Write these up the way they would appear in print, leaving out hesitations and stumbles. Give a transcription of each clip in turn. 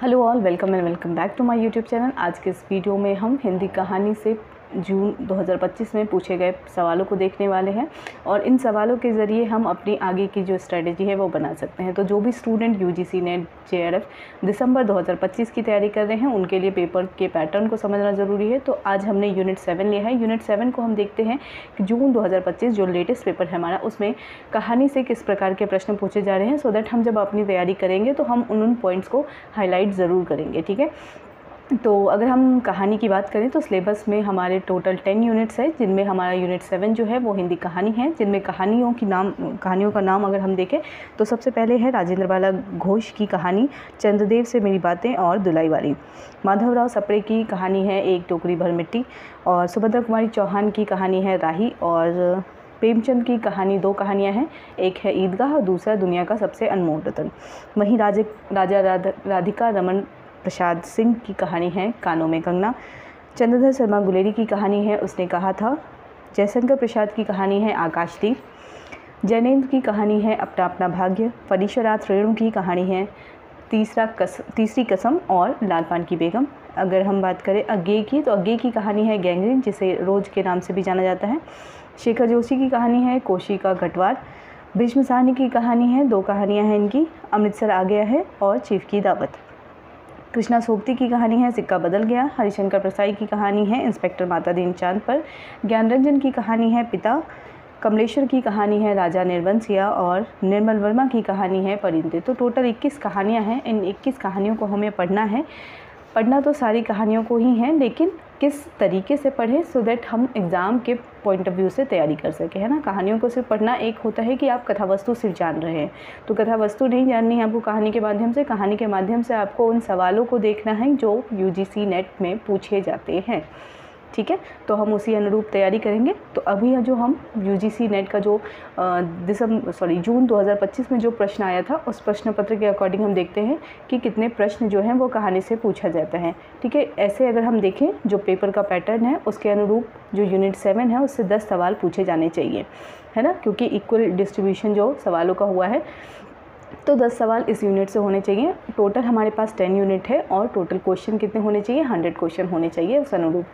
Hello all, welcome and welcome back to my YouTube channel. आज के इस video में हम हिंदी कहानी से जून 2025 में पूछे गए सवालों को देखने वाले हैं और इन सवालों के ज़रिए हम अपनी आगे की जो स्ट्रेटजी है वो बना सकते हैं। तो जो भी स्टूडेंट यूजीसी नेट जेआरएफ दिसंबर 2025 की तैयारी कर रहे हैं उनके लिए पेपर के पैटर्न को समझना ज़रूरी है। तो आज हमने यूनिट 7 लिया है। यूनिट 7 को हम देखते हैं कि जून 2025 जो लेटेस्ट पेपर है हमारा, उसमें कहानी से किस प्रकार के प्रश्न पूछे जा रहे हैं, सो दैट हम जब अपनी तैयारी करेंगे तो हम उन पॉइंट्स को हाईलाइट ज़रूर करेंगे। ठीक है, तो अगर हम कहानी की बात करें तो सिलेबस में हमारे टोटल 10 यूनिट्स है, जिनमें हमारा यूनिट 7 जो है वो हिंदी कहानी है, जिनमें कहानियों का नाम अगर हम देखें तो सबसे पहले है राजेंद्र बाला घोष की कहानी चंद्रदेव से मेरी बातें और दुलाई वाली। माधवराव सप्रे की कहानी है एक टोकरी भर मिट्टी, और सुभद्रा कुमारी चौहान की कहानी है राही, और प्रेमचंद की कहानी, दो कहानियाँ हैं, एक है ईदगाह और दूसरा दुनिया का सबसे अनमोल रतन। वहीं राजा राधिका रमन प्रसाद सिंह की कहानी है कानों में कंगना। चंद्रधर शर्मा गुलेरी की कहानी है उसने कहा था। जयशंकर प्रसाद की कहानी है आकाशदीप। जैनेन्द्र की कहानी है अपना अपना भाग्य। फणीश्वरनाथ रेणु की कहानी है तीसरी कसम और लाल पान की बेगम। अगर हम बात करें अज्ञे की, तो अज्ञे की कहानी है गैंग्रीन, जिसे रोज के नाम से भी जाना जाता है। शेखर जोशी की कहानी है कोशी का घटवार। भीष्म साहनी की कहानी है, दो कहानियाँ हैं इनकी, अमृतसर आ गया है और चीफ की दावत। कृष्णा सोबती की कहानी है सिक्का बदल गया। हरिशंकर प्रसाई की कहानी है इंस्पेक्टर माता दीन चांद पर। ज्ञानरंजन की कहानी है पिता। कमलेश्वर की कहानी है राजा निर्वंशिया, और निर्मल वर्मा की कहानी है परिंदे। तो टोटल 21 कहानियाँ हैं। इन 21 कहानियों को हमें पढ़ना है। पढ़ना तो सारी कहानियों को ही है, लेकिन किस तरीके से पढ़ें सो दैट हम एग्ज़ाम के पॉइंट ऑफ व्यू से तैयारी कर सकें, है ना। कहानियों को सिर्फ पढ़ना एक होता है कि आप कथावस्तु सिर्फ जान रहे हैं, तो कथावस्तु नहीं जाननी है आपको कहानी के माध्यम से। कहानी के माध्यम से आपको उन सवालों को देखना है जो यूजीसी नेट में पूछे जाते हैं। ठीक है, तो हम उसी अनुरूप तैयारी करेंगे। तो अभी जो हम यूजीसी नेट का जो जून 2025 में जो प्रश्न आया था, उस प्रश्न पत्र के अकॉर्डिंग हम देखते हैं कि कितने प्रश्न जो हैं वो कहानी से पूछा जाता है। ठीक है, ऐसे अगर हम देखें जो पेपर का पैटर्न है उसके अनुरूप जो यूनिट 7 है उससे 10 सवाल पूछे जाने चाहिए, है ना, क्योंकि इक्वल डिस्ट्रीब्यूशन जो सवालों का हुआ है, तो 10 सवाल इस यूनिट से होने चाहिए। टोटल हमारे पास 10 यूनिट है और टोटल क्वेश्चन कितने होने चाहिए, 100 क्वेश्चन होने चाहिए उस अनुरूप।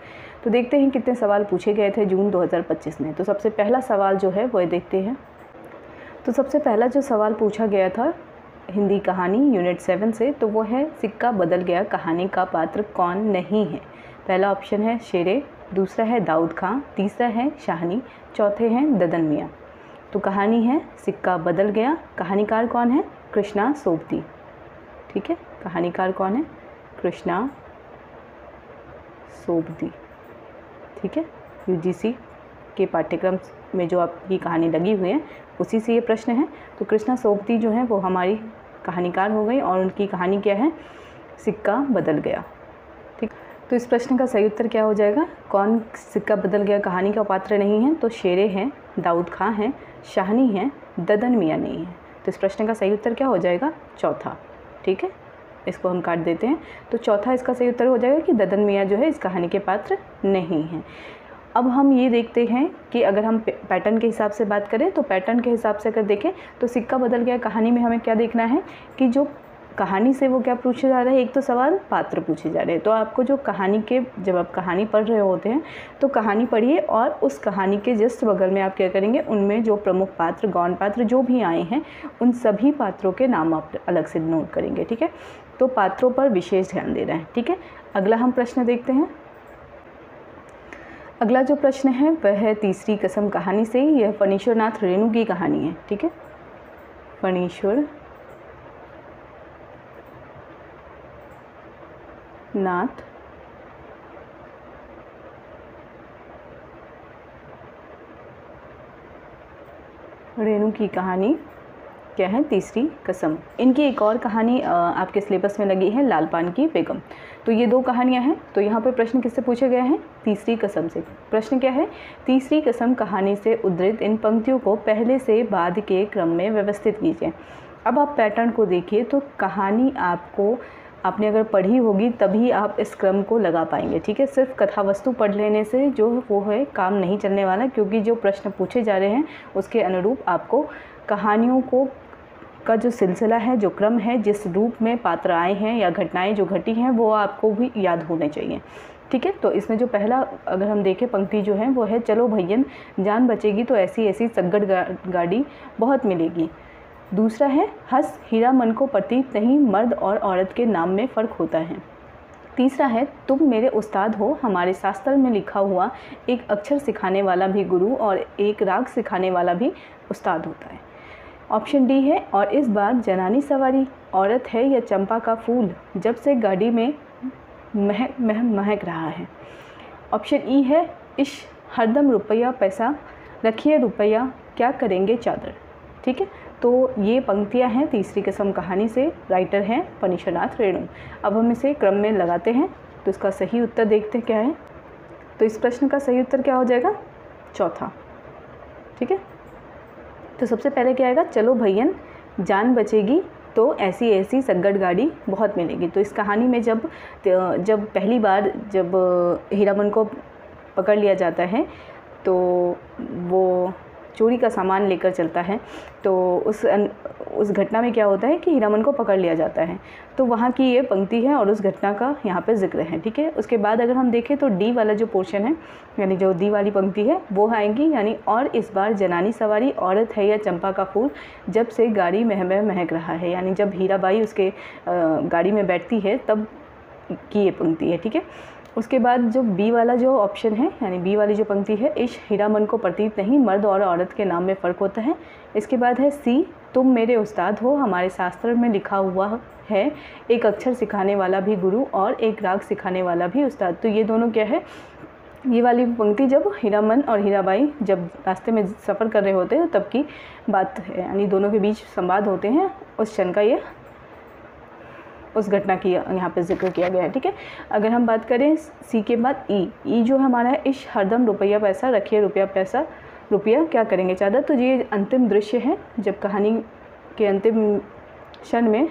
तो देखते हैं कितने सवाल पूछे गए थे जून 2025 में। तो सबसे पहला सवाल जो है वो देखते हैं। तो सबसे पहला जो सवाल पूछा गया था हिंदी कहानी यूनिट 7 से, तो वो है सिक्का बदल गया कहानी का पात्र कौन नहीं है। पहला ऑप्शन है शेरे, दूसरा है दाऊद खां, तीसरा है शाहनी, चौथे हैं ददन मियाँ। तो कहानी है सिक्का बदल गया। कहानीकार कौन है? कृष्णा सोबती। ठीक है, कहानीकार कौन है? कृष्णा सोबती। ठीक है, यूजीसी के पाठ्यक्रम में जो आपकी कहानी लगी हुई है उसी से ये प्रश्न है। तो कृष्णा सोबती जो है वो हमारी कहानीकार हो गई और उनकी कहानी क्या है? सिक्का बदल गया। ठीक, तो इस प्रश्न का सही उत्तर क्या हो जाएगा? कौन सिक्का बदल गया कहानी का पात्र नहीं है? तो शेरे हैं, दाऊद खां हैं, शाहनी हैं, ददन मियाँ नहीं है। तो इस प्रश्न का सही उत्तर क्या हो जाएगा? चौथा। ठीक है, इसको हम काट देते हैं। तो चौथा इसका सही उत्तर हो जाएगा कि ददन मियाँ जो है इस कहानी के पात्र नहीं हैं। अब हम ये देखते हैं कि अगर हम पैटर्न के हिसाब से बात करें, तो पैटर्न के हिसाब से अगर देखें तो सिक्का बदल गया कहानी में हमें क्या देखना है कि जो कहानी से वो क्या पूछे जा रहा है, एक तो सवाल पात्र पूछे जा रहे हैं। तो आपको जो कहानी के, जब आप कहानी पढ़ रहे होते हैं तो कहानी पढ़िए और उस कहानी के जस्ट बगल में आप क्या करेंगे, उनमें जो प्रमुख पात्र, गौण पात्र जो भी आए हैं उन सभी पात्रों के नाम आप अलग से नोट करेंगे। ठीक है, तो पात्रों पर विशेष ध्यान दे रहे हैं। ठीक है, अगला हम प्रश्न देखते हैं। अगला जो प्रश्न है वह है तीसरी कसम कहानी से। यह फणीश्वरनाथ रेणु की कहानी है। ठीक है, फणीश्वर नाथ रेणु की कहानी क्या है? तीसरी कसम। इनकी एक और कहानी आपके सिलेबस में लगी है, लाल पान की बेगम। तो ये दो कहानियां हैं। तो यहाँ पे प्रश्न किससे पूछे गए हैं? तीसरी कसम से। प्रश्न क्या है? तीसरी कसम कहानी से उद्धृत इन पंक्तियों को पहले से बाद के क्रम में व्यवस्थित कीजिए। अब आप पैटर्न को देखिए तो कहानी आपने अगर पढ़ी होगी तभी आप इस क्रम को लगा पाएंगे। ठीक है, सिर्फ कथावस्तु पढ़ लेने से जो वो है काम नहीं चलने वाला, क्योंकि जो प्रश्न पूछे जा रहे हैं उसके अनुरूप आपको कहानियों को का जो सिलसिला है, जो क्रम है, जिस रूप में पात्र आए हैं या घटनाएं जो घटी हैं वो आपको भी याद होने चाहिए। ठीक है, तो इसमें जो पहला अगर हम देखें पंक्ति जो है वो है, चलो भैयन जान बचेगी तो ऐसी ऐसी सग्गड़ गाड़ी बहुत मिलेगी। दूसरा है, हंस हीरा मन को प्रतीत नहीं, मर्द और औरत के नाम में फ़र्क होता है। तीसरा है, तुम मेरे उस्ताद हो, हमारे शास्त्र में लिखा हुआ एक अक्षर सिखाने वाला भी गुरु और एक राग सिखाने वाला भी उस्ताद होता है। ऑप्शन डी है, और इस बार जनानी सवारी औरत है या चंपा का फूल, जब से गाड़ी में महक रहा है। ऑप्शन ई है, इश हरदम रुपया पैसा, रखिए रुपया क्या करेंगे चादर। ठीक है, तो ये पंक्तियां हैं तीसरी किस्म कहानी से। राइटर हैं फणीश्वरनाथ रेणु। अब हम इसे क्रम में लगाते हैं तो इसका सही उत्तर देखते हैं क्या है। तो इस प्रश्न का सही उत्तर क्या हो जाएगा? चौथा। ठीक है, तो सबसे पहले क्या आएगा, चलो भैयन जान बचेगी तो ऐसी ऐसी सग्गड़ गाड़ी बहुत मिलेगी। तो इस कहानी में जब पहली बार जब हीरामन को पकड़ लिया जाता है तो वो चोरी का सामान लेकर चलता है, तो उस घटना में क्या होता है कि हीरामन को पकड़ लिया जाता है। तो वहाँ की ये पंक्ति है और उस घटना का यहाँ पे जिक्र है। ठीक है, उसके बाद अगर हम देखें तो डी वाला जो पोर्शन है, यानी जो डी वाली पंक्ति है वो आएंगी, यानी और इस बार जनानी सवारी औरत है या चंपा का फूल, जब से गाड़ी महक रहा है, यानी जब हीराबाई उसके गाड़ी में बैठती है तब की ये पंक्ति है। ठीक है, उसके बाद जो बी वाला जो ऑप्शन है, यानी बी वाली जो पंक्ति है, इश हीरामन को प्रतीत नहीं, मर्द और औरत के नाम में फ़र्क होता है। इसके बाद है सी, तुम मेरे उस्ताद हो, हमारे शास्त्र में लिखा हुआ है एक अक्षर सिखाने वाला भी गुरु और एक राग सिखाने वाला भी उस्ताद। तो ये दोनों क्या है, ये वाली पंक्ति जब हीरामन और हीराबाई जब रास्ते में सफ़र कर रहे होते हैं तब की बात है, यानी दोनों के बीच संवाद होते हैं, उस क्षण का ये उस घटना की यहाँ पे जिक्र किया गया है। ठीक है, अगर हम बात करें सी के बाद ई जो हमारा है, इश हरदम रुपया पैसा, रखिए रुपया पैसा, रुपया क्या करेंगे चादर। तो ये अंतिम दृश्य है जब कहानी के अंतिम क्षण में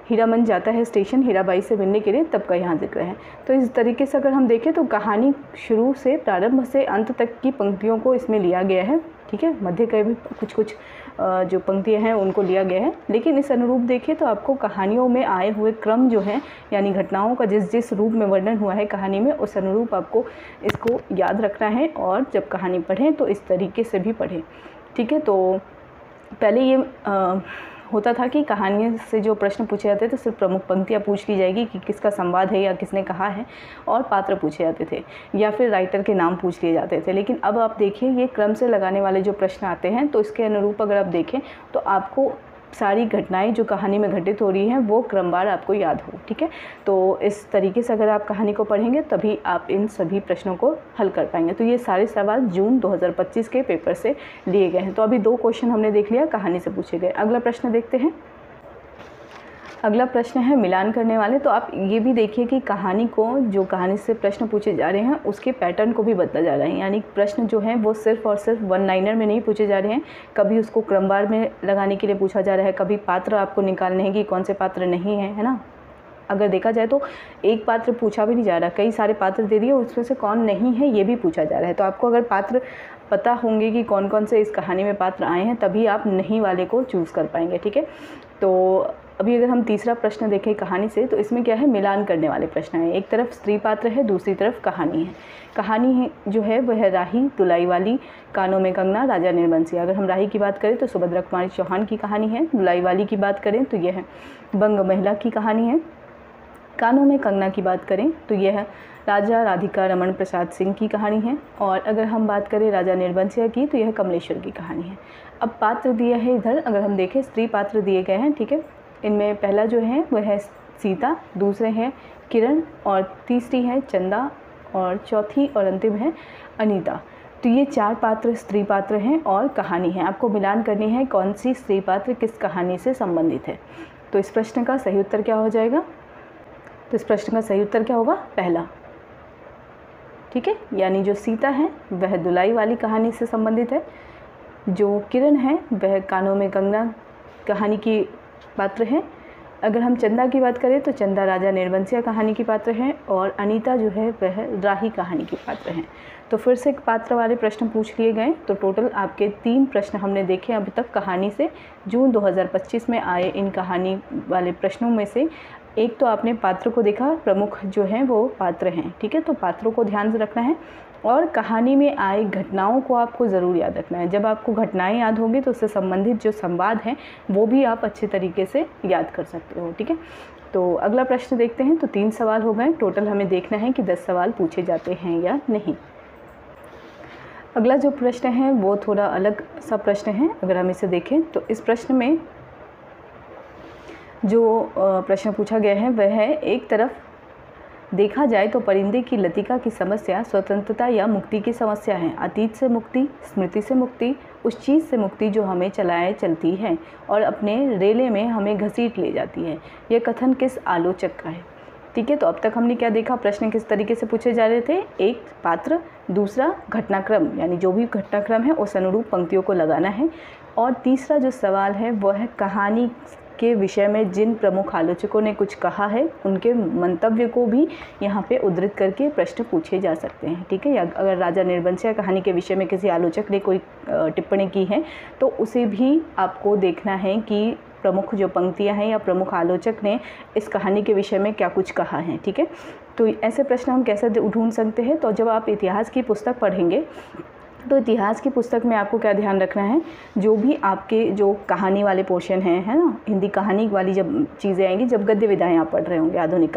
हीरामन जाता है स्टेशन हीराबाई से मिलने के लिए, तब का यहाँ जिक्र है। तो इस तरीके से अगर हम देखें तो कहानी शुरू से प्रारंभ से अंत तक की पंक्तियों को इसमें लिया गया है। ठीक है, मध्य के भी कुछ जो पंक्तियाँ हैं उनको लिया गया है, लेकिन इस अनुरूप देखें तो आपको कहानियों में आए हुए क्रम जो है, यानी घटनाओं का जिस रूप में वर्णन हुआ है कहानी में, उस अनुरूप आपको इसको याद रखना है और जब कहानी पढ़ें तो इस तरीके से भी पढ़ें। ठीक है, तो पहले ये होता था कि कहानी से जो प्रश्न पूछे जाते थे सिर्फ प्रमुख पंक्तियाँ पूछ ली जाएगी कि किसका संवाद है या किसने कहा है, और पात्र पूछे जाते थे या फिर राइटर के नाम पूछ लिए जाते थे। लेकिन अब आप देखिए ये क्रम से लगाने वाले जो प्रश्न आते हैं, तो इसके अनुरूप अगर आप देखें तो आपको सारी घटनाएं जो कहानी में घटित हो रही हैं वो क्रमवार आपको याद हो। ठीक है, तो इस तरीके से अगर आप कहानी को पढ़ेंगे तभी आप इन सभी प्रश्नों को हल कर पाएंगे। तो ये सारे सवाल जून 2025 के पेपर से लिए गए हैं। तो अभी 2 क्वेश्चन हमने देख लिया, कहानी से पूछे गए। अगला प्रश्न देखते हैं। अगला प्रश्न है मिलान करने वाले। तो आप ये भी देखिए कि कहानी को, जो कहानी से प्रश्न पूछे जा रहे हैं उसके पैटर्न को भी बदला जा रहा है, यानी प्रश्न जो है वो सिर्फ और सिर्फ वन लाइनर में नहीं पूछे जा रहे हैं, कभी उसको क्रमवार में लगाने के लिए पूछा जा रहा है, कभी पात्र आपको निकालने हैं कि कौन से पात्र नहीं हैं, है ना। अगर देखा जाए तो एक पात्र पूछा भी नहीं जा रहा, कई सारे पात्र दे दिए, उसमें से कौन नहीं है ये भी पूछा जा रहा है। तो आपको अगर पात्र पता होंगे कि कौन कौन से इस कहानी में पात्र आए हैं, तभी आप नहीं वाले को चूज़ कर पाएंगे। ठीक है, तो अभी अगर हम तीसरा प्रश्न देखें कहानी से, तो इसमें क्या है, मिलान करने वाले प्रश्न हैं। एक तरफ स्त्री पात्र है, दूसरी तरफ कहानी है। कहानी जो है वह है राही, दुलाई वाली, कानों में कंगना, राजा निर्बंसी। अगर हम राही की बात करें तो सुभद्रा कुमारी चौहान की कहानी है। दुलाई वाली की बात करें तो यह है बंग महिला की कहानी है। कानों में कंगना की बात करें तो यह है राजा राधिका रमन प्रसाद सिंह की कहानी है। और अगर हम बात करें राजा निर्बंसिया की तो यह कमलेश्वर की कहानी है। अब पात्र दिया है इधर, अगर हम देखें स्त्री पात्र दिए गए हैं। ठीक है, इनमें पहला जो है वह है सीता, दूसरे हैं किरण, और तीसरी है चंदा, और चौथी और अंतिम है अनीता। तो ये 4 पात्र स्त्री पात्र हैं और कहानी है। आपको मिलान करनी है कौन सी स्त्री पात्र किस कहानी से संबंधित है। तो इस प्रश्न का सही उत्तर क्या हो जाएगा? तो इस प्रश्न का सही उत्तर क्या होगा? पहला। ठीक है, यानी जो सीता है वह दुलाई वाली कहानी से संबंधित है, जो किरण है वह कानों में कंगना कहानी की पात्र है, अगर हम चंदा की बात करें तो चंदा राजा निर्वंशिया कहानी की पात्र हैं और अनीता जो है वह राही कहानी की पात्र हैं। तो फिर से पात्र वाले प्रश्न पूछ लिए गए। तो टोटल आपके 3 प्रश्न हमने देखे अभी तक कहानी से। जून 2025 में आए इन कहानी वाले प्रश्नों में से एक तो आपने पात्र को देखा, प्रमुख जो हैं वो पात्र हैं, ठीक है। तो पात्रों को ध्यान से रखना है और कहानी में आए घटनाओं को आपको ज़रूर याद रखना है। जब आपको घटनाएं याद होंगी तो उससे संबंधित जो संवाद हैं वो भी आप अच्छे तरीके से याद कर सकते हो, ठीक है। तो अगला प्रश्न देखते हैं। तो 3 सवाल हो गए, टोटल हमें देखना है कि 10 सवाल पूछे जाते हैं या नहीं। अगला जो प्रश्न है वो थोड़ा अलग सा प्रश्न है। अगर हम इसे देखें तो इस प्रश्न में जो प्रश्न पूछा गया है वह है, एक तरफ देखा जाए तो परिंदे की लतिका की समस्या स्वतंत्रता या मुक्ति की समस्या है। अतीत से मुक्ति, स्मृति से मुक्ति, उस चीज़ से मुक्ति जो हमें चलाए चलती है और अपने रेले में हमें घसीट ले जाती है। यह कथन किस आलोचक का है, ठीक है। तो अब तक हमने क्या देखा, प्रश्न किस तरीके से पूछे जा रहे थे, एक पात्र, दूसरा घटनाक्रम, यानी जो भी घटनाक्रम है उस अनुरूप पंक्तियों को लगाना है, और तीसरा जो सवाल है वह है कहानी के विषय में जिन प्रमुख आलोचकों ने कुछ कहा है उनके मंतव्य को भी यहाँ पे उद्धृत करके प्रश्न पूछे जा सकते हैं, ठीक है। या अगर राजा निर्वंशिया कहानी के विषय में किसी आलोचक ने कोई टिप्पणी की है तो उसे भी आपको देखना है कि प्रमुख जो पंक्तियाँ हैं या प्रमुख आलोचक ने इस कहानी के विषय में क्या कुछ कहा है, ठीक है। तो ऐसे प्रश्न हम कैसे ढूंढ सकते हैं, तो जब आप इतिहास की पुस्तक पढ़ेंगे तो इतिहास की पुस्तक में आपको क्या ध्यान रखना है, जो भी आपके जो कहानी वाले पोर्शन हैं, है ना, हिंदी कहानी वाली जब चीज़ें आएंगी, जब गद्य विधाएँ आप पढ़ रहे होंगे आधुनिक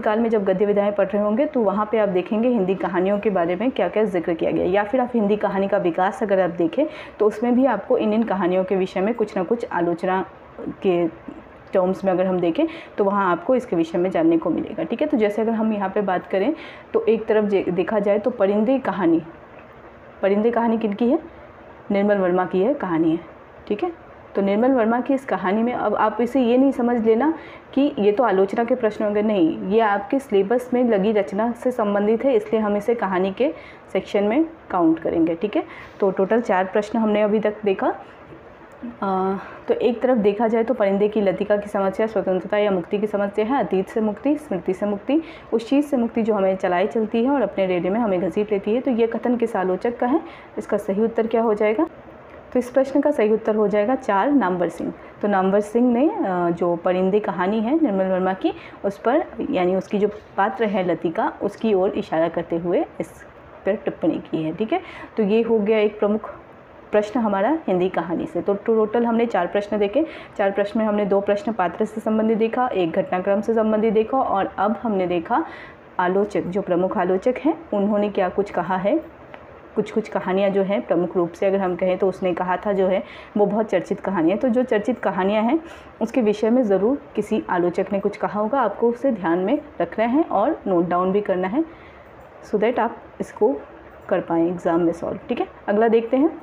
काल में जब गद्य विधाएँ पढ़ रहे होंगे तो वहाँ पे आप देखेंगे हिंदी कहानियों के बारे में क्या क्या जिक्र किया गया। या फिर आप हिंदी कहानी का विकास अगर आप देखें तो उसमें भी आपको इन कहानियों के विषय में कुछ ना कुछ आलोचना के टर्म्स में अगर हम देखें तो वहाँ आपको इसके विषय में जानने को मिलेगा, ठीक है। तो जैसे अगर हम यहाँ पे बात करें तो एक तरफ देखा जाए तो परिंदे कहानी किनकी है, निर्मल वर्मा की है कहानी है, ठीक है। तो निर्मल वर्मा की इस कहानी में अब आप इसे ये नहीं समझ लेना कि ये तो आलोचना के प्रश्न होंगे, नहीं, ये आपके सिलेबस में लगी रचना से संबंधित है, इसलिए हम इसे कहानी के सेक्शन में काउंट करेंगे, ठीक है। तो टोटल 4 प्रश्न हमने अभी तक देखा। तो एक तरफ देखा जाए तो परिंदे की लतिका की समस्या स्वतंत्रता या मुक्ति की समस्या है। अतीत से मुक्ति, स्मृति से मुक्ति, उस चीज़ से मुक्ति जो हमें चलाई चलती है और अपने रेले में हमें घसीट लेती है। तो ये कथन किस आलोचक का है, इसका सही उत्तर क्या हो जाएगा, तो इस प्रश्न का सही उत्तर हो जाएगा 4 नामवर सिंह। तो नामवर सिंह ने जो परिंदे कहानी है निर्मल वर्मा की, उस पर यानी उसकी जो पात्र है लतिका, उसकी ओर इशारा करते हुए इस पर टिप्पणी की है, ठीक है। तो ये हो गया एक प्रमुख प्रश्न हमारा हिंदी कहानी से। तो टोटल हमने 4 प्रश्न देखे। 4 प्रश्न में हमने 2 प्रश्न पात्र से संबंधित देखा, एक घटनाक्रम से संबंधित देखा, और अब हमने देखा आलोचक, जो प्रमुख आलोचक हैं उन्होंने क्या कुछ कहा है। कुछ कहानियाँ जो हैं प्रमुख रूप से अगर हम कहें तो उसने कहा था जो है वो बहुत चर्चित कहानियाँ। तो जो चर्चित कहानियाँ हैं उसके विषय में ज़रूर किसी आलोचक ने कुछ कहा होगा, आपको उसे ध्यान में रखना है और नोट डाउन भी करना है, सो दैट आप इसको कर पाएँ एग्ज़ाम में सॉल्व, ठीक है। अगला देखते हैं।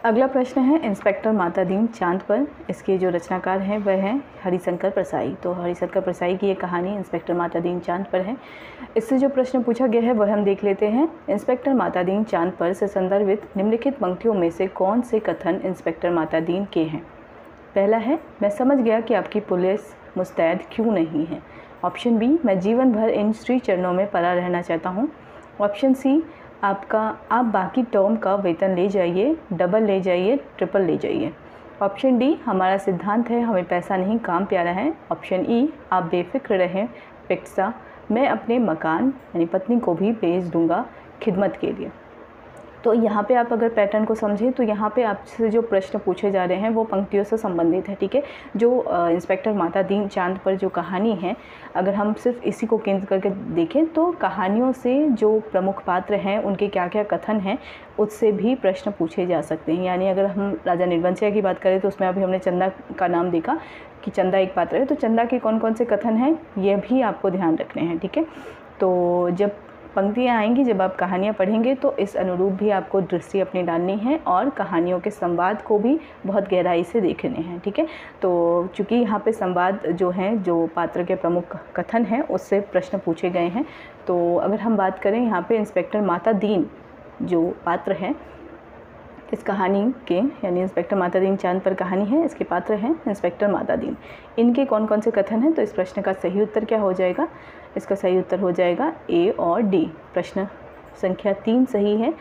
अगला प्रश्न है इंस्पेक्टर माता दीन चांद पर। इसके जो रचनाकार हैं वह हैं हरिशंकर परसाई। तो हरिशंकर परसाई की ये कहानी इंस्पेक्टर माता दीन चांद पर है। इससे जो प्रश्न पूछा गया है वह हम देख लेते हैं। इंस्पेक्टर माता दीन चांद पर से संदर्भित निम्नलिखित पंक्तियों में से कौन से कथन इंस्पेक्टर माता दीन के हैं। पहला है, मैं समझ गया कि आपकी पुलिस मुस्तैद क्यों नहीं है। ऑप्शन बी, मैं जीवन भर इन श्री चरणों में पड़ा रहना चाहता हूँ। ऑप्शन सी, आप बाकी टर्म का वेतन ले जाइए, डबल ले जाइए, ट्रिपल ले जाइए। ऑप्शन डी, हमारा सिद्धांत है हमें पैसा नहीं काम प्यारा है। ऑप्शन ई, आप बेफिक्र रहें पिक्सा, मैं अपने मकान यानी पत्नी को भी बेच दूंगा खिदमत के लिए। तो यहाँ पे आप अगर पैटर्न को समझें तो यहाँ पे आपसे जो प्रश्न पूछे जा रहे हैं वो पंक्तियों से संबंधित है, ठीक है। जो इंस्पेक्टर माता दीन चांद पर जो कहानी है, अगर हम सिर्फ इसी को केंद्र करके देखें तो कहानियों से जो प्रमुख पात्र हैं उनके क्या क्या कथन हैं उससे भी प्रश्न पूछे जा सकते हैं। यानी अगर हम राजा निर्वंशिया की बात करें तो उसमें अभी हमने चंदा का नाम देखा कि चंदा एक पात्र है, तो चंदा के कौन कौन से कथन हैं ये भी आपको ध्यान रखने हैं, ठीक है। तो जब पंक्तियाँ आएंगी, जब आप कहानियाँ पढ़ेंगे तो इस अनुरूप भी आपको दृष्टि अपनी डालनी है और कहानियों के संवाद को भी बहुत गहराई से देखने हैं, ठीक है। तो चूँकि यहाँ पे संवाद जो हैं, जो पात्र के प्रमुख कथन हैं उससे प्रश्न पूछे गए हैं। तो अगर हम बात करें यहाँ पे इंस्पेक्टर माता दीन जो पात्र हैं इस कहानी के यानी इंस्पेक्टर माता दीन चांद पर कहानी है, इसके पात्र हैं इंस्पेक्टर माता दीन। इनके कौन कौन से कथन हैं? तो इस प्रश्न का सही उत्तर क्या हो जाएगा? इसका सही उत्तर हो जाएगा ए और डी। प्रश्न संख्या 3 सही है,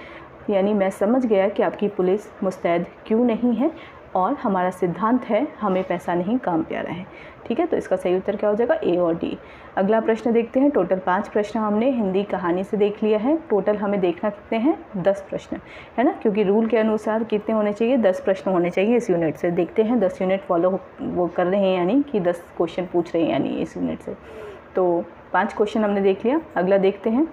यानी मैं समझ गया कि आपकी पुलिस मुस्तैद क्यों नहीं है और हमारा सिद्धांत है हमें पैसा नहीं काम प्यारा है। ठीक है, तो इसका सही उत्तर क्या हो जाएगा? ए और डी। अगला प्रश्न देखते हैं। टोटल 5 प्रश्न हमने हिंदी कहानी से देख लिया है। टोटल हमें देखना कितने हैं? 10 प्रश्न, है ना, क्योंकि रूल के अनुसार कितने होने चाहिए? 10 प्रश्न होने चाहिए इस यूनिट से। देखते हैं 10 यूनिट फॉलो वो कर रहे हैं, यानी कि 10 क्वेश्चन पूछ रहे हैं यानी इस यूनिट से। तो 5 क्वेश्चन हमने देख लिया। अगला देखते हैं।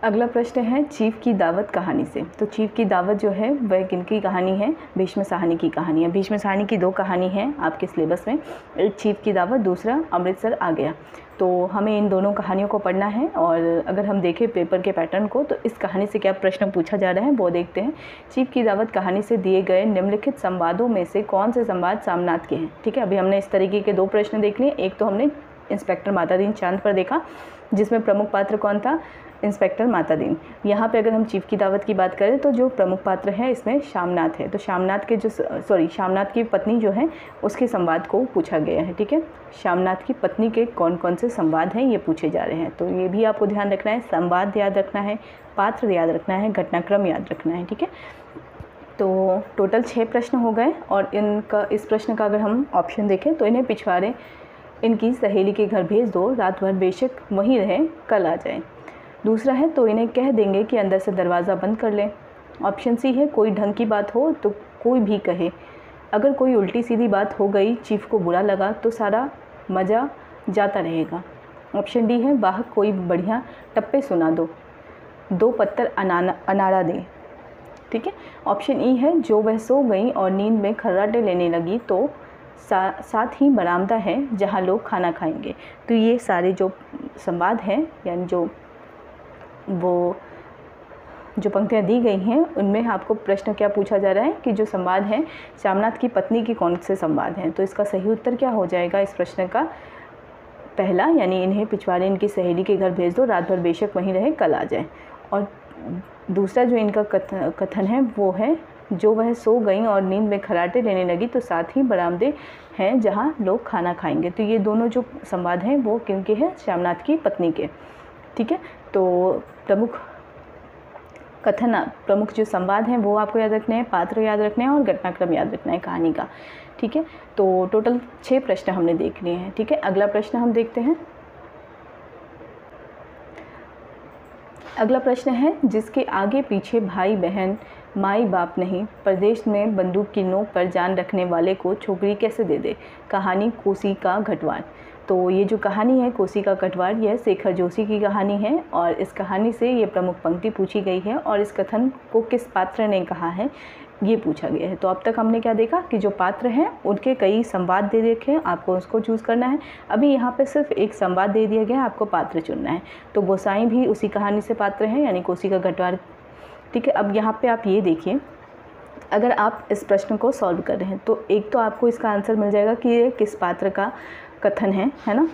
अगला प्रश्न है चीफ की दावत कहानी से। तो चीफ की दावत जो है वह किनकी कहानी है? भीष्म साहनी की कहानी है। भीष्म साहनी की 2 कहानी है आपके सिलेबस में, एक चीफ की दावत, दूसरा अमृतसर आ गया। तो हमें इन दोनों कहानियों को पढ़ना है और अगर हम देखें पेपर के पैटर्न को तो इस कहानी से क्या प्रश्न पूछा जा रहा है वो देखते हैं। चीफ की दावत कहानी से दिए गए निम्नलिखित संवादों में से कौन से संवाद सामनाथ के हैं? ठीक है, अभी हमने इस तरीके के 2 प्रश्न देख लिए। एक तो हमने इंस्पेक्टर माता दीन चांद पर देखा जिसमें प्रमुख पात्र कौन था? इंस्पेक्टर माता दीन। यहाँ पे अगर हम चीफ की दावत की बात करें तो जो प्रमुख पात्र है इसमें श्यामनाथ है। तो श्यामनाथ के जो श्यामनाथ की पत्नी जो है उसके संवाद को पूछा गया है। ठीक है, श्यामनाथ की पत्नी के कौन कौन से संवाद हैं ये पूछे जा रहे हैं। तो ये भी आपको ध्यान रखना है, संवाद याद रखना है, पात्र याद रखना है, घटनाक्रम याद रखना है। ठीक है, तो टोटल 6 प्रश्न हो गए और इनका इस प्रश्न का अगर हम ऑप्शन देखें तो इन्हें पिछवाड़े इनकी सहेली के घर भेज दो, रात भर बेशक वहीं रहे, कल आ जाए। दूसरा है तो इन्हें कह देंगे कि अंदर से दरवाज़ा बंद कर लें। ऑप्शन सी है कोई ढंग की बात हो तो कोई भी कहे, अगर कोई उल्टी सीधी बात हो गई, चीफ को बुरा लगा तो सारा मज़ा जाता रहेगा। ऑप्शन डी है वाह कोई बढ़िया टप्पे सुना दो, 2 पत्तर अनाड़ा दे। ठीक है, ऑप्शन ई है जो वह सो गई और नींद में खर्राटे लेने लगी तो साथ ही बरामदा है जहाँ लोग खाना खाएंगे। तो ये सारे जो संवाद हैं यानी जो पंक्तियाँ दी गई हैं उनमें आपको प्रश्न क्या पूछा जा रहा है कि जो संवाद हैं श्यामनाथ की पत्नी के कौन से संवाद हैं। तो इसका सही उत्तर क्या हो जाएगा इस प्रश्न का? पहला, यानी इन्हें पिछवाड़े इनकी सहेली के घर भेज दो, रात भर बेशक वहीं रहे, कल आ जाए। और दूसरा जो इनका कथन है वो है जो वह सो गई और नींद में खर्राटे लेने लगी तो साथ ही बरामदे हैं जहाँ लोग खाना खाएंगे। तो ये दोनों जो संवाद हैं वो किनके हैं? श्यामनाथ की पत्नी के। ठीक है, तो प्रमुख जो संवाद हैं वो आपको याद रखने हैं, पात्र याद रखने हैं और घटनाक्रम याद रखना है कहानी का। ठीक है, तो टोटल 6 प्रश्न हमने देख लिए हैं। ठीक है, अगला प्रश्न हम देखते हैं। अगला प्रश्न है जिसके आगे पीछे भाई बहन माई बाप नहीं, परदेश में बंदूक की नोक पर जान रखने वाले को छोकरी कैसे दे दे? कहानी कोसी का घटवार। तो ये जो कहानी है कोसी का घटवार यह शेखर जोशी की कहानी है और इस कहानी से ये प्रमुख पंक्ति पूछी गई है और इस कथन को किस पात्र ने कहा है ये पूछा गया है। तो अब तक हमने क्या देखा कि जो पात्र हैं उनके कई संवाद दे रखे हैं, आपको उसको चूज़ करना है। अभी यहाँ पे सिर्फ एक संवाद दे दिया गया है, आपको पात्र चुनना है। तो गोसाई भी उसी कहानी से पात्र हैं यानी कोसी का घटवार। ठीक है, अब यहाँ पे आप ये देखिए, अगर आप इस प्रश्न को सॉल्व कर रहे हैं तो एक तो आपको इसका आंसर मिल जाएगा कि ये किस पात्र का कथन है ना,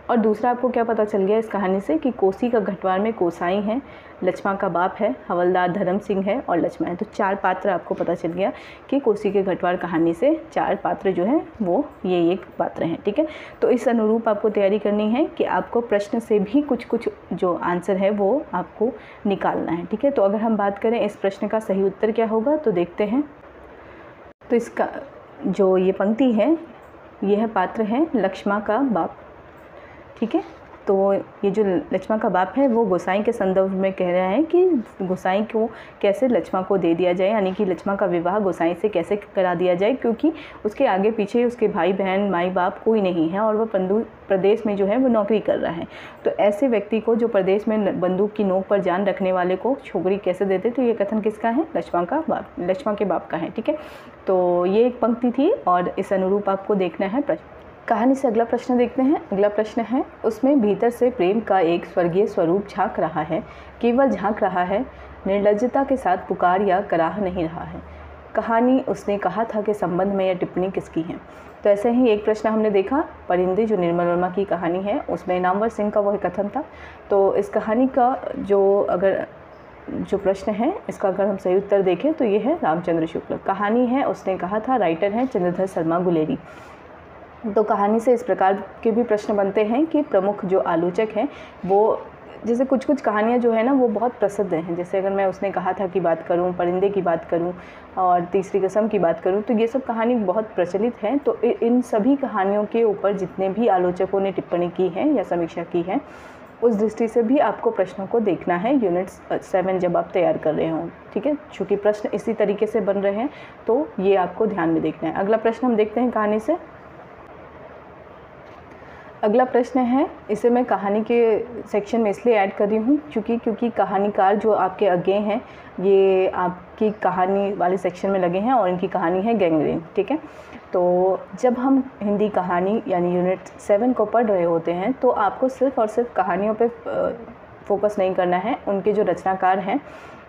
और दूसरा आपको क्या पता चल गया इस कहानी से कि कोसी का घटवार में कोसाई हैं, लक्ष्मण का बाप है, हवलदार धर्म सिंह है और लक्ष्मण है। तो 4 पात्र आपको पता चल गया कि कोसी के घटवार कहानी से 4 पात्र जो हैं वो ये पात्र हैं। ठीक है, तो इस अनुरूप आपको तैयारी करनी है कि आपको प्रश्न से भी कुछ जो आंसर है वो आपको निकालना है। ठीक है, तो अगर हम बात करें इस प्रश्न का सही उत्तर क्या होगा तो देखते हैं। तो इसका जो ये पंक्ति है यह पात्र है लक्ष्मण का बाप। ठीक है, तो ये जो लक्ष्मण का बाप है वो गोसाई के संदर्भ में कह रहा है कि गोसाई को कैसे लक्ष्मण को दे दिया जाए, यानी कि लक्ष्मण का विवाह गोसाई से कैसे करा दिया जाए, क्योंकि उसके आगे पीछे उसके भाई बहन माई बाप कोई नहीं है और वह प्रदेश में जो है वो नौकरी कर रहा है। तो ऐसे व्यक्ति को जो प्रदेश में बंदूक की नोक पर जान रखने वाले को छोकरी कैसे देते? तो ये कथन किसका है? लक्ष्मण के बाप का है। ठीक है, तो ये एक पंक्ति थी और इस अनुरूप आपको देखना है प्रश्न। कहानी से अगला प्रश्न देखते हैं। अगला प्रश्न है उसमें भीतर से प्रेम का एक स्वर्गीय स्वरूप झांक रहा है, केवल झांक रहा है, निर्लज्जता के साथ पुकार या कराह नहीं रहा है। कहानी उसने कहा था कि संबंध में यह टिप्पणी किसकी है? तो ऐसे ही एक प्रश्न हमने देखा परिंदे जो निर्मल वर्मा की कहानी है उसमें नामवर सिंह का वह कथन था। तो इस कहानी का जो अगर जो प्रश्न है इसका अगर हम सही उत्तर देखें तो ये है रामचंद्र शुक्ल। कहानी है उसने कहा था, राइटर हैं चंद्रधर शर्मा गुलेरी। तो कहानी से इस प्रकार के भी प्रश्न बनते हैं कि प्रमुख जो आलोचक हैं वो, जैसे कुछ कुछ कहानियाँ जो है ना वो बहुत प्रसिद्ध हैं, जैसे अगर मैं उसने कहा था की बात करूँ, परिंदे की बात करूँ और तीसरी कसम की बात करूँ, तो ये सब कहानी बहुत प्रचलित हैं। तो इन सभी कहानियों के ऊपर जितने भी आलोचकों ने टिप्पणी की है या समीक्षा की है, उस दृष्टि से भी आपको प्रश्नों को देखना है यूनिट 7 जब आप तैयार कर रहे हों, ठीक है। चूँकि प्रश्न इसी तरीके से बन रहे हैं तो ये आपको ध्यान में देखना है। अगला प्रश्न हम देखते हैं कहानी से। अगला प्रश्न है, इसे मैं कहानी के सेक्शन में इसलिए ऐड कर रही हूँ क्योंकि कहानीकार जो आपके आगे हैं ये आपकी कहानी वाले सेक्शन में लगे हैं और इनकी कहानी है गैंग्रीन, ठीक है। तो जब हम हिंदी कहानी यानी यूनिट 7 को पढ़ रहे होते हैं तो आपको सिर्फ़ और सिर्फ कहानियों पे फोकस नहीं करना है, उनके जो रचनाकार हैं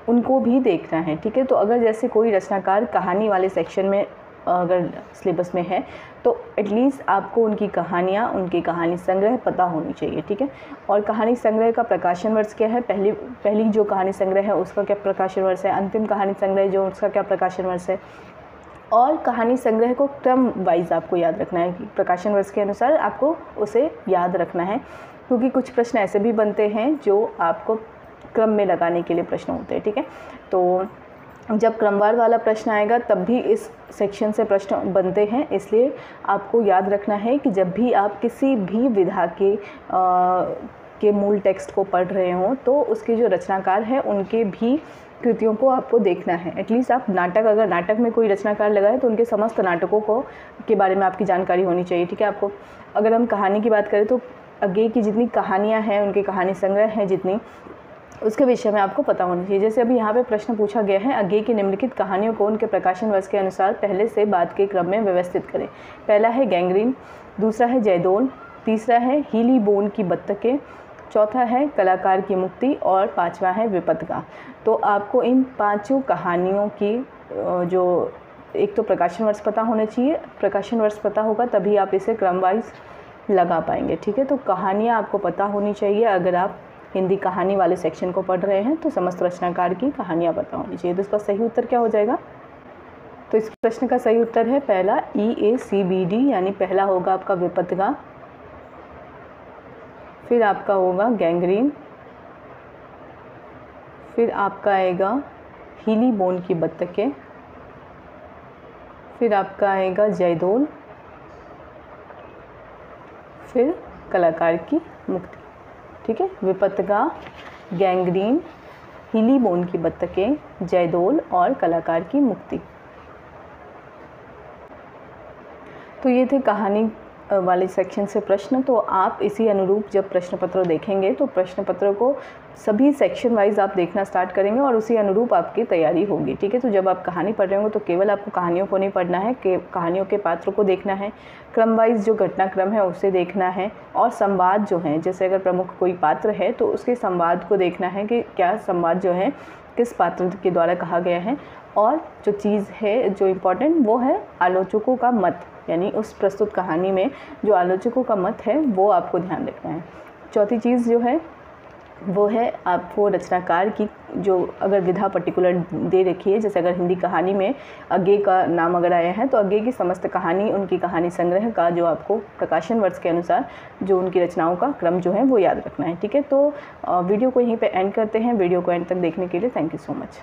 उनको भी देखना है, ठीक है। तो अगर जैसे कोई रचनाकार कहानी वाले सेक्शन में अगर सिलेबस में है तो एटलीस्ट आपको उनकी कहानियाँ, उनकी कहानी संग्रह पता होनी चाहिए, ठीक है। और कहानी संग्रह का प्रकाशन वर्ष क्या है, पहली जो कहानी संग्रह है उसका क्या प्रकाशन वर्ष है, अंतिम कहानी संग्रह जो उसका क्या प्रकाशन वर्ष है, और कहानी संग्रह को क्रम वाइज आपको याद रखना है कि प्रकाशन वर्ष के अनुसार आपको उसे याद रखना है, क्योंकि कुछ प्रश्न ऐसे भी बनते हैं जो आपको क्रम में लगाने के लिए प्रश्न होते हैं, ठीक है। तो जब क्रमवार वाला प्रश्न आएगा तब भी इस सेक्शन से प्रश्न बनते हैं, इसलिए आपको याद रखना है कि जब भी आप किसी भी विधा के मूल टेक्स्ट को पढ़ रहे हों तो उसके जो रचनाकार हैं उनके भी कृतियों को आपको देखना है। एटलीस्ट आप नाटक, अगर नाटक में कोई रचनाकार लगा है तो उनके समस्त नाटकों के बारे में आपकी जानकारी होनी चाहिए, ठीक है। आपको अगर हम कहानी की बात करें तो आगे की जितनी कहानियाँ हैं, उनके कहानी संग्रह हैं जितनी, उसके विषय में आपको पता होना चाहिए। जैसे अभी यहाँ पे प्रश्न पूछा गया है, आगे की निम्नलिखित कहानियों को उनके प्रकाशन वर्ष के अनुसार पहले से बाद के क्रम में व्यवस्थित करें। पहला है गैंग्रीन, दूसरा है जयदोल, तीसरा है हीली बोन की बत्तखें, चौथा है कलाकार की मुक्ति और पांचवा है विपत्तिका। तो आपको इन पांचों कहानियों की जो एक तो प्रकाशन वर्ष पता होना चाहिए, प्रकाशन वर्ष पता होगा तभी आप इसे क्रम वाइज लगा पाएंगे, ठीक है। तो कहानियाँ आपको पता होनी चाहिए। अगर आप हिंदी कहानी वाले सेक्शन को पढ़ रहे हैं तो समस्त रचनाकार की कहानियाँ पता होनी चाहिए। तो इसका सही उत्तर क्या हो जाएगा? तो इस प्रश्न का सही उत्तर है पहला EACBD, यानी पहला होगा आपका विपत्तिका, फिर आपका होगा गैंग्रीन, फिर आपका आएगा हीली बोन की बत्तखें, फिर आपका आएगा जयदोल, फिर कलाकार की मुक्ति, ठीक है। विपत्तिका, गैंग्रीन, हीली बोन की बत्तखें, जयदोल और कलाकार की मुक्ति। तो ये थे कहानी वाले सेक्शन से प्रश्न। तो आप इसी अनुरूप जब प्रश्न पत्र देखेंगे तो प्रश्न पत्र को सभी सेक्शन वाइज आप देखना स्टार्ट करेंगे और उसी अनुरूप आपकी तैयारी होगी, ठीक है। तो जब आप कहानी पढ़ रहे होंगे तो केवल आपको कहानियों को नहीं पढ़ना है, कहानियों के पात्रों को देखना है, क्रम वाइज जो घटनाक्रम है उसे देखना है, और संवाद जो है, जैसे अगर प्रमुख कोई पात्र है तो उसके संवाद को देखना है कि क्या संवाद जो है किस पात्र के द्वारा कहा गया है। और जो चीज़ है जो इम्पोर्टेंट वो है आलोचकों का मत, यानी उस प्रस्तुत कहानी में जो आलोचकों का मत है वो आपको ध्यान रखना है। चौथी चीज़ जो है वो है आपको रचनाकार की जो अगर विधा पर्टिकुलर दे रखी है, जैसे अगर हिंदी कहानी में अज्ञे का नाम अगर आया है तो अज्ञे की समस्त कहानी, उनकी कहानी संग्रह का जो आपको प्रकाशन वर्ष के अनुसार जो उनकी रचनाओं का क्रम जो है वो याद रखना है, ठीक है। तो वीडियो को यहीं पे एंड करते हैं। वीडियो को एंड तक देखने के लिए थैंक यू सो मच।